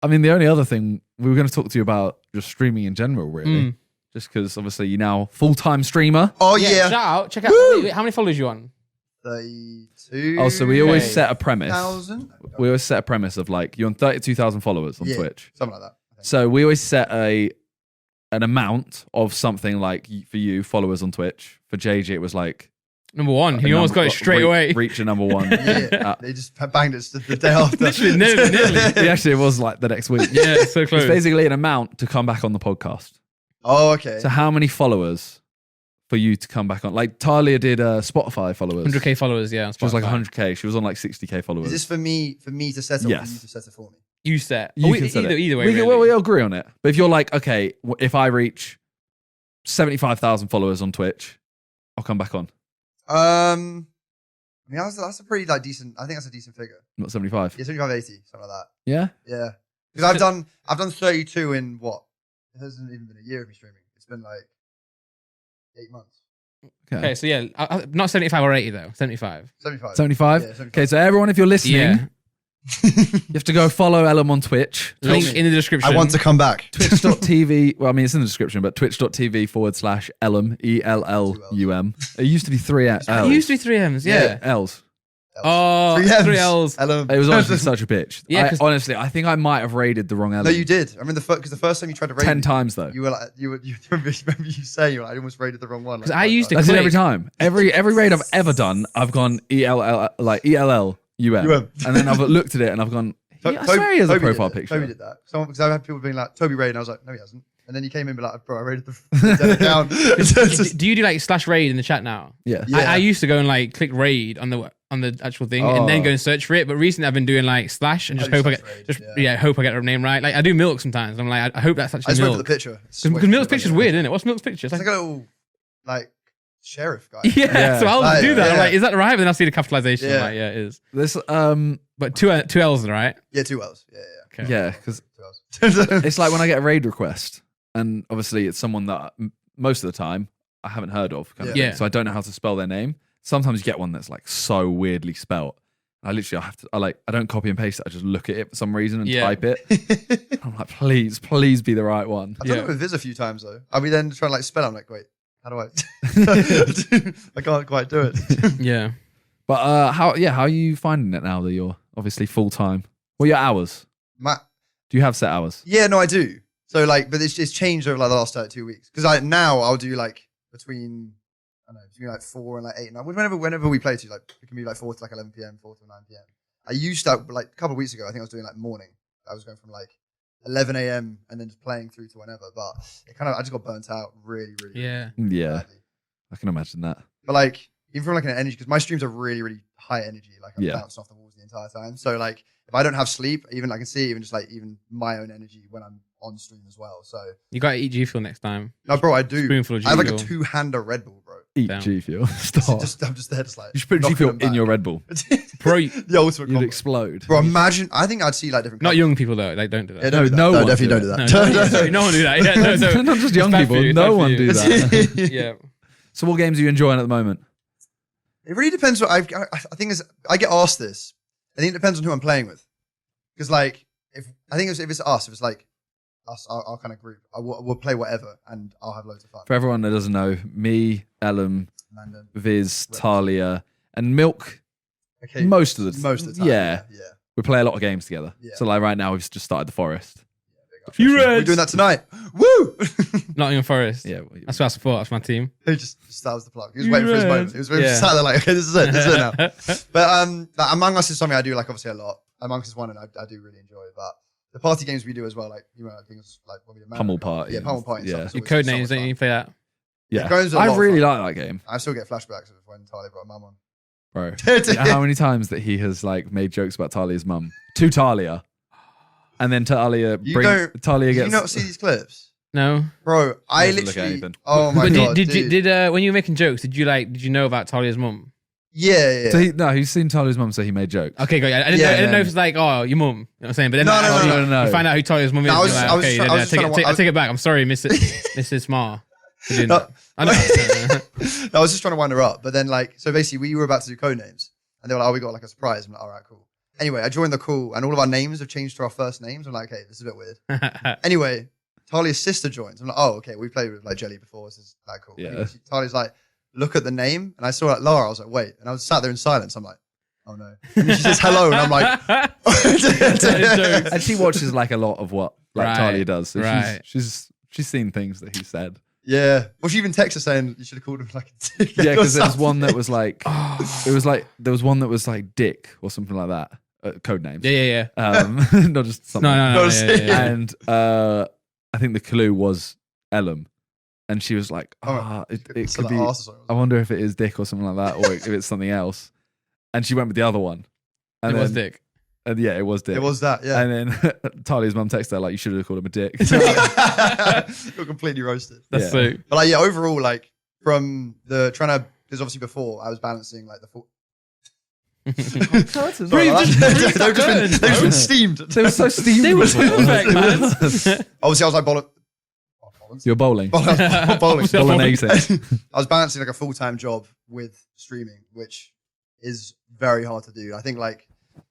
I mean, the only other thing we were going to talk to you about just streaming in general, really. Just because obviously you're now full-time streamer. Oh, yeah. Shout out. Check out. Wait, how many followers you on? 32. Oh, so we always set a premise. 1,000? We always set a premise of like, you're on 32,000 followers on Twitch. Something like that. So we always set an amount of something like for you, followers on Twitch. For JJ, it was like... Number one. He almost got it straight away. Reach a number one. They just banged it the day after. Literally, nearly. Actually, it was like the next week. Yeah, so close. It's basically an amount to come back on the podcast. Oh, okay. So how many followers for you to come back on? Like Talia did Spotify followers. 100k followers, yeah. On She was like 100k. She was on like 60k followers. Is this for me to set it, or for you to set it for me? You set. You can set it. Either way, Well, we'll agree on it. But if you're like, okay, if I reach 75,000 followers on Twitch, I'll come back on. I mean, that's a pretty like decent. I think that's a decent figure. Not 75. Yeah, 75, 80, something like that. Yeah. Yeah, because I've done 32 in what? It hasn't even been a year of me streaming. It's been like 8 months. Okay, so yeah, not 75 or 80 though. 75. 75. 75? Yeah, 75. Okay, so everyone, if you're listening, you have to go follow Ellum on Twitch. Link in the description. I want to come back. Twitch.tv. Well, I mean, it's in the description, but twitch.tv/Ellum, ELLUM. It used to be 3 L's. It used to be 3 M's, yeah. L's. Oh, 3 L's. It was honestly such a bitch. Yeah, honestly, I think I might have raided the wrong Ellum. No, you did. I remember because the first time you tried to raid 10 me, times though. you were like, you remember you saying you were like, I almost raided the wrong one. Because I used to. That's it every time. Every raid I've ever done, I've gone ELLUM, and then I've looked at it and I've gone. I swear he has a profile picture. Toby did that. Because I had people being like, Toby raid, and I was like, no, he hasn't. And then he came in and be like, bro, I raided the dead account. Do you do like /raid in the chat now? Yeah. I used to go and like click raid on the actual thing and then go and search for it. But recently I've been doing like / and just hope I get the name right. Like I do Milk sometimes. I'm like, I hope that's actually I just went Milk. for the picture. Because Milk's picture's weird, isn't it? What's Milk's picture? It's like a little like sheriff guy. Yeah, so I'll do that. Yeah. I'm like, is that right? But then I'll see the capitalization. Yeah. I'm like, yeah, it is. This But two L's, right? Yeah, 2 L's. Yeah. Okay. Yeah, because 2 L's. it's like when I get a raid request, and obviously it's someone that most of the time I haven't heard of. Kind of Yeah. thing, so I don't know how to spell their name. Sometimes you get one that's like so weirdly spelt. I don't copy and paste it. I just look at it for some reason and type it. I'm like, please be the right one. I've done it with Viz a few times though. I'll be then trying to like spell. I'm like, wait, how do I? I can't quite do it. Yeah. But how are you finding it now that you're obviously full time? What are your hours? Do you have set hours? Yeah, no, I do. So like, but it's changed over like the last 2 weeks. Because now I'll do like between like 4 and like 8 and 9. Whenever we play like it can be like 4 to like 11 PM, 4 to 9 PM. I used to like a couple of weeks ago. I think I was doing like morning. I was going from like 11 AM and then just playing through to whenever. But I just got burnt out really badly. I can imagine that. But like even from like an energy, because my streams are really high energy. Like I'm bouncing off the walls the entire time. So like if I don't have sleep, even I can see even my own energy when I'm on stream as well. So you got to eat G Fuel next time. No, bro, I do. Spoonful of G I have like Fuel. a 2-hander Red Bull, bro. Eat G Fuel. Stop. I'm just there, just like You should put G Fuel in your Red Bull. Bro, the ultimate You'd combo. explode. Bro, imagine. I think I'd see like different. Not young people though. Like don't do that. Yeah, don't do that. No one definitely do don't do that. No one do that. Yeah, no. Not just young bad for people. you, No bad for one you. do that. Yeah. So what games are you enjoying at the moment? It really depends. What I think is I get asked this. I think it depends on who I'm playing with. Because like if it's us, if it's like us, our kind of group, we'll play whatever and I'll have loads of fun. For everyone that doesn't know, me, Ellum, Amanda, Viz, Talia, and Milk. okay, Most of the time. Yeah. We play a lot of games together. Yeah. So like right now we've just started the Forest. You We're doing that tonight. Woo! Nottingham Forest. Yeah. That's what I support. That's my team. He just that was the plug. He was waiting for his moment. He was sat there like, okay, this is it now. But like, Among Us is something I do like obviously a lot. Among Us is one and I do really enjoy. But the party games we do as well, like things like what we do. Pummel Party. Yeah, Pummel Party. Yeah. Your code names, don't you play that? Yeah. Codenames are a lot I of really fun. like that game. I still get flashbacks of when Talia brought mum on. Bro. How many times that he has like made jokes about Talia's mum to Talia. And then Talia Did gets you not see these clips? No. Bro, I Doesn't look literally anything. oh my But god. did when you were making jokes, did you know about Talia's mum? Yeah. So he's seen Talia's mum, so he made jokes. Okay, great. I didn't know if it's like, oh, your mum. You know what I'm saying? But then No. you find out who Talia's mum is. No, I take it back. I'm sorry, Mrs. Smart. For doing that. I know. I was just trying to wind her up. But then like, so basically we were about to do code names and they were like, oh, we got like a surprise. I'm like, all right, cool. Anyway, I joined the call and all of our names have changed to our first names. I'm like, okay, this is a bit weird. Anyway, Talia's sister joins. I'm like, oh, okay, we played with like Jelly before. This is that cool. Yeah. Anyway, Talia's like, look at the name. And I saw like Laura. I was like, wait. And I was sat there in silence. I'm like, oh no. And she says hello. And I'm like, and she watches like a lot of what like Talia does. So right. she's seen things that he said. Yeah. Well, she even texted us saying you should have called him like a dick. Yeah, because there was one that was like, it was like, there was one that was like Dick or something like that. Code names. Yeah. Not just something. No. Yeah. And I think the clue was Ellum. And she was like, it could be, I wonder if it is Dick or something like that, or if it's something else. And she went with the other one. And it was Dick. And yeah, it was Dick. It was that, yeah. And then Talia's mum texted her, like, you should have called him a dick. Got completely roasted. That's so. But like, yeah, overall, like, from the trying to, because obviously before I was balancing like the full. They've just been steamed. They were so steamed. They were perfect, man. Obviously, I was like bowling. You're bowling. Bowling. Bolognese. I was balancing like a full-time job with streaming, which is very hard to do. I think like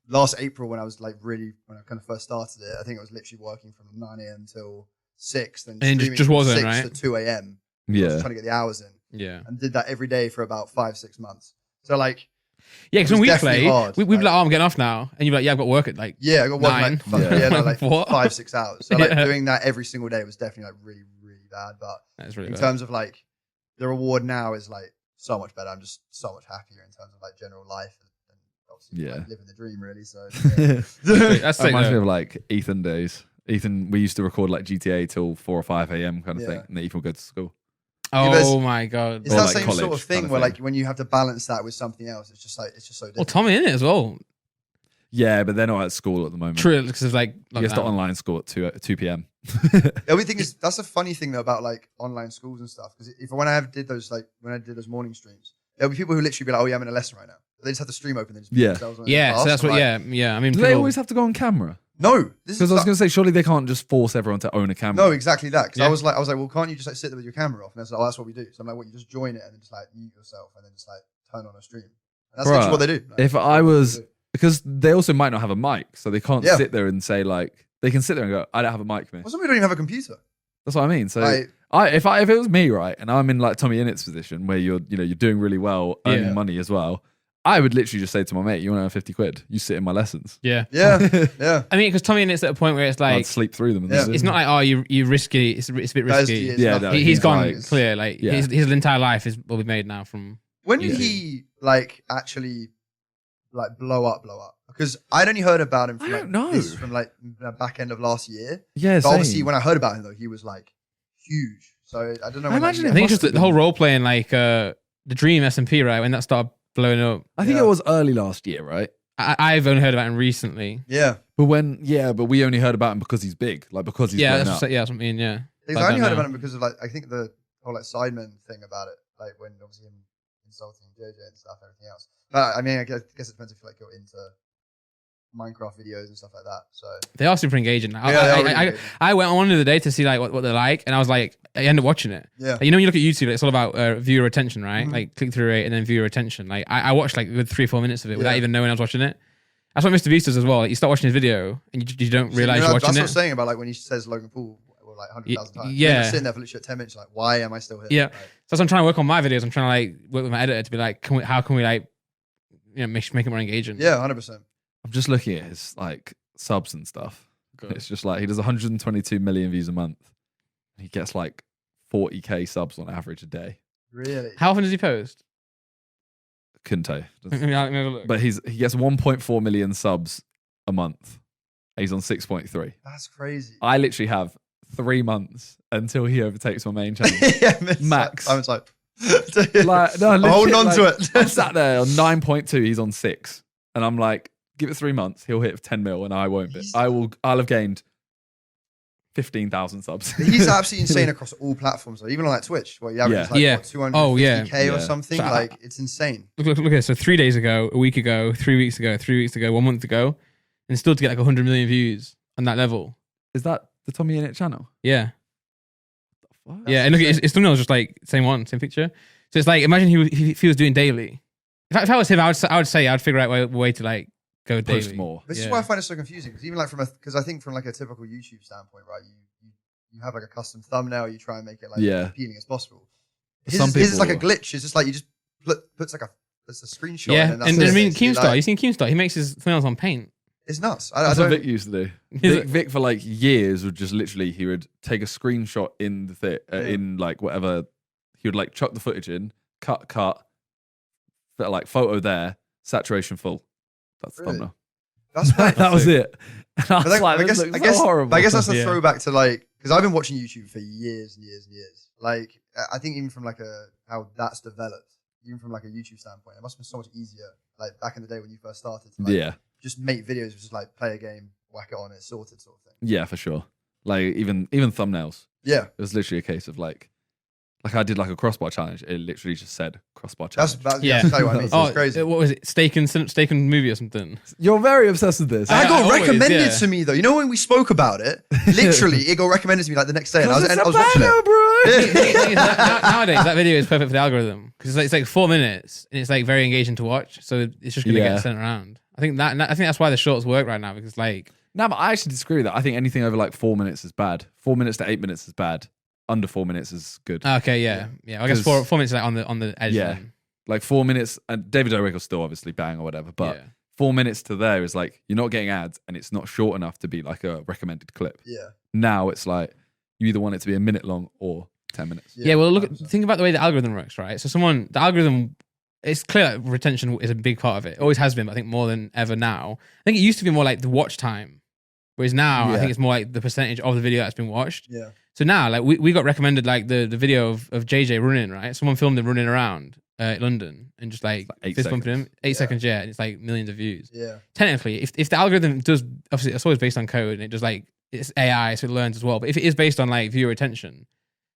last April when I was like when I kind of first started it, I think I was literally working from 9 a.m. till 6, then and streaming just wasn't, 6 right? to 2 a.m. Yeah. Trying to get the hours in. Yeah. And did that every day for about 5-6 months. So like, yeah, because when we play, hard, we'd be like, oh, I'm getting off now. And you'd be like, yeah, I've got work at like I got work 9. like 5-6 hours. So like Yeah. doing that every single day was definitely like really, really bad. But That's really in bad. terms of like the reward now is like so much better. I'm just so much happier in terms of like general life and obviously like, living the dream really. So That's That reminds me of like Ethan days. Ethan, we used to record like GTA till 4 or 5 a.m. kind of thing, and then Ethan would go to school. Oh my god! It's Or that like same college sort of thing kind of where thing. like when you have to balance that with something else, it's just so Well, different. Tommyinnit as well. Yeah, but they're not at school at the moment. True, because it's like He gets to online school at 2 p.m. The only thing is that's a funny thing though about like online schools and stuff. Because when I did those morning streams, there'll be people who literally be like, "Oh yeah, I'm in a lesson right now." They just have the stream open. They just Yeah. themselves on Yeah, class. so that's I'm what. like, Yeah. I mean, Do they always have to go on camera? No, this Because is I was going to say, surely they can't just force everyone to own a camera. no, exactly that. Because Yeah. I was like, well, can't you just like sit there with your camera off? And they're like, oh, that's what we do. So I'm like, what? You just join it and then just like mute yourself and then just like turn on a stream. And that's Bruh, literally what they do. Like, If I was, because they also might not have a mic, so they can't Yeah. sit there and say like, they can sit there and go, I don't have a mic, man. well, some people don't even have a computer. That's what I mean. So Like, if it was me, right, and I'm in like Tommyinnit's position where you're doing really well, earning Yeah. money as well, I would literally just say to my mate, you want to have 50 quid? You sit in my lessons. Yeah. yeah. I mean, because Tommyinnit's at a point where it's I'd like sleep through them. And Yeah. that's it's it. not like oh you risky. It's a bit That is- risky. it's Yeah, nothing. no, He's he's gone like- clear. Like Yeah. his entire life is will be made now from. When did Yeah. he like actually like blow up? Because I'd only heard about him from I like, don't know. from like the back end of last year. Yeah, But obviously, same. when I heard about him though, he was like huge. So I don't know. I when, imagine I it think it's must just have the whole been. role playing like the Dream SMP right when that started blowing up. I think Yeah. it was early last year, right? I've only heard about him recently. Yeah. But we only heard about him because he's big, like because he's Yeah, blown that's up. that's what I mean. Yeah. Because I I only don't heard know. about him because of like I think the whole like Sidemen thing about it, like when obviously him insulting JJ and stuff, everything else. But I mean, I guess it depends if you like go into Minecraft videos and stuff like that. So They are super engaging. Yeah, they are really engaging. I went on one the other day to see like what they're like, and I was like, I ended up watching it. yeah, Like, you know, when you look at YouTube, it's all about viewer retention, right? Mhm. Like click through rate and then viewer retention. Like I watched like a good 3-4 minutes of it without Yeah. even knowing I was watching it. That's what Mr. Beast does as well. Like, you start watching his video and you don't realize you're watching that's what it. I'm saying about like when he says Logan Paul like 100,000 times. Yeah. You're sitting there for literally 10 minutes, like why am I still here? Yeah. Like, So as I'm trying to work on my videos, I'm trying to like work with my editor to be like, how can we like, make it more engaging? yeah, 100%. I'm just looking at his like subs and stuff. It's just like he does 122 million views a month. He gets like 40k subs on average a day. Really? How often does he post? Couldn't tell you. Let me have a look. But he gets 1.4 million subs a month. He's on 6.3. That's crazy. I literally have 3 months until he overtakes my main channel. yeah, Max. I'm like, Like, no, I'm holding legit, on to like, it. I'm sat there on 9.2. He's on 6, and I'm like, give it 3 months. He'll hit 10 mil, and I won't. But I'll have gained 15,000 subs. He's absolutely insane across all platforms, though. Even on like Twitch, what you average Yeah. like Yeah. what, 250k Oh, yeah. or Yeah. something. So like it's insane. Look at this. So 3 days ago, a week ago, 3 weeks ago, 3 weeks ago, 1 month ago, and still to get like 100 million views on that level. Is that the Tommyinnit channel? Yeah. What? Yeah. And look, his thumbnail is just like same picture. So it's like, imagine if he was doing daily. If I was him, I would say I'd figure out a way to like go daily. post more. This is why I find it so confusing because even like because I think from like a typical YouTube standpoint, right? You have like a custom thumbnail. You try and make it like as appealing as possible. His is like a glitch. It's just like you just puts like a screenshot. Yeah, and I mean Keemstar. You seen Keemstar? He makes his thumbnails on Paint. It's nuts. That's what Vic used to do. Vic for like years would just literally he would take a screenshot in the in like whatever he would like chuck the footage in, cut, like photo there, saturation full. That's the thumbnail. That's why that was it. And I was like, I guess horrible. But I guess that's a throwback to like because I've been watching YouTube for years and years and years. Like I think even from like how that's developed, even from like a YouTube standpoint, it must have been so much easier. Like back in the day when you first started, to like, just make videos, just like play a game, whack it on, it's sorted, sort of thing. Yeah, for sure. Like even thumbnails. Yeah, it was literally a case of like I did like a crossbar challenge. It literally just said crossbar challenge. That's what I mean. It's crazy. What was it? Steak and movie or something? You're very obsessed with this. I got recommended to me though. You know when we spoke about it, literally it got recommended to me like the next day, and I was watching it. Bro. Nowadays, that video is perfect for the algorithm because it's like 4 minutes and it's like very engaging to watch. So it's just gonna get sent around. I think that's why the shorts work right now because like. No, but I actually disagree with that. I think anything over like 4 minutes is bad. 4 minutes to 8 minutes is bad. Under 4 minutes is good. Okay, yeah. I guess 4 minutes is like on the edge. Yeah, then. like 4 minutes. And David O. Rickle's still obviously bang or whatever, but 4 minutes to there is like you're not getting ads, and it's not short enough to be like a recommended clip. Yeah. Now it's like you either want it to be a minute long or 10 minutes. Yeah. Well, think about the way the algorithm works, right? So the algorithm. It's clear that retention is a big part of it. It always has been, but I think more than ever now. I think it used to be more like the watch time, whereas now I think it's more like the percentage of the video that's been watched. Yeah. So now, like we got recommended like the video of JJ running, right? Someone filmed him running around London and just like 8 fist bumping seconds. him, 8 seconds, and it's like millions of views. Yeah. Technically, if the algorithm does, obviously it's always based on code and it does like it's AI, so it learns as well. But if it is based on like viewer attention,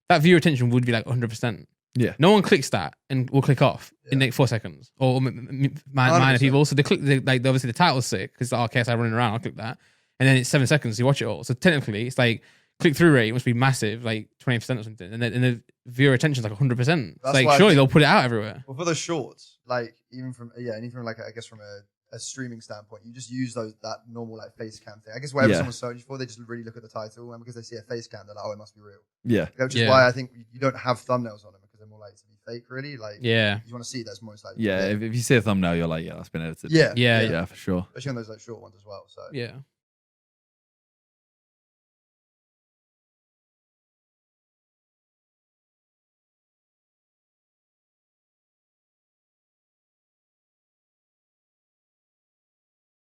that viewer attention would be like 100%. Yeah. No one clicks that and will click off in like 4 seconds or minor people. So they click like obviously the title's sick because it's like, okay, so I'm running around, I'll click that. And then it's 7 seconds, you watch it all. So technically it's like click-through rate must be massive, like 20% or something. And the viewer attention is like 100%. It's like surely they'll put it out everywhere. Well, for the shorts, like even from like I guess from a streaming standpoint, you just use that normal like face cam thing. I guess whatever someone's searching for, they just really look at the title, and because they see a face cam, they're like, oh, it must be real. Yeah. Which is why I think you don't have thumbnails on them because they're more likely to be fake, really. Like, you want to see that's most likely. Yeah, if you see a thumbnail, you're like, that's been edited. Yeah, for sure. Especially on those like short ones as well. So yeah.